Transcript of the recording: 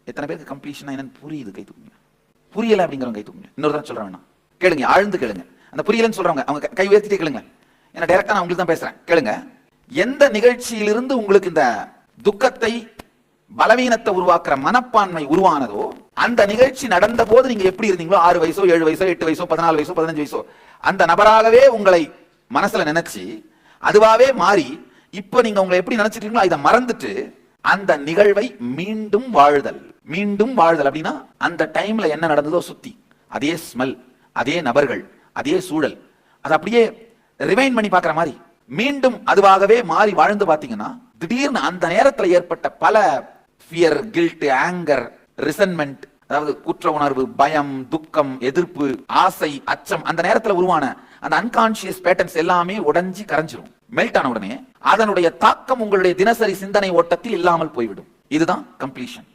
எத்தனை பேருக்கு கம்ப்ளீஷனா என்னன்னு புரியுது? கை தூக்குங்க. புரியல அப்படிங்கிறவங்க கை தூக்குங்க. இன்னொரு தடவை சொல்றேன், வேணாம் கேளுங்க, ஆழ்ந்து கேளுங்க. அந்த புரியலன்னு சொல்றவங்க அவங்க கை உயர்த்திட்டே கேளுங்க. ஏன்னா டைரக்டா நான் உங்களுக்கு தான் பேசுறேன், கேளுங்க. எந்த நிகழ்ச்சியிலிருந்து உங்களுக்கு இந்த துக்கத்தை, பலவீனத்தை உருவாக்குற மனப்பான்மை உருவானதோ, அந்த நிகழ்ச்சி நடந்த போது நீங்க எப்படி இருந்தீங்களோ, 6 வயசோ 7 வயசோ 8 வயசோ 14 வயசோ 15 வயசோ, அந்த நபராகவே உங்களை மனசுல நினைச்சு அதுவாவே மாறி இப்ப நீங்க உங்களை எப்படி நினைச்சிட்டீங்களோ இதை மறந்துட்டு அந்த நிகழ்வை மீண்டும் வாழ்தல். மீண்டும் வாழ்தல் அப்படின்னா அந்த டைம்ல என்ன நடந்ததோ சுத்தி அதே ஸ்மெல், அதே நபர்கள், அதே சூழல், அது அப்படியே ரிவைண்ட் பண்ணி பாக்குற மாதிரி மீண்டும் அதுவாகவே மாறி வாழ்ந்து பாத்தீங்கன்னா, திடீர்னு அந்த நேரத்தில் ஏற்பட்ட பல ஃபியர், கில்ட், ஆங்கர், ரிசன்மெண்ட், அதாவது குற்ற உணர்வு, பயம், துக்கம், எதிர்ப்பு, ஆசை, அச்சம், அந்த நேரத்தில் உருவான அந்த அன்கான்சியஸ் பேட்டர்ன்ஸ் எல்லாமே உடைஞ்சு கரைஞ்சிரும். மெல்ட் ஆன உடனே அதனுடைய தாக்கம் உங்களுடைய தினசரி சிந்தனை ஓட்டத்தில் இல்லாமல் போய்விடும். இதுதான் கம்ப்ளீஷன்.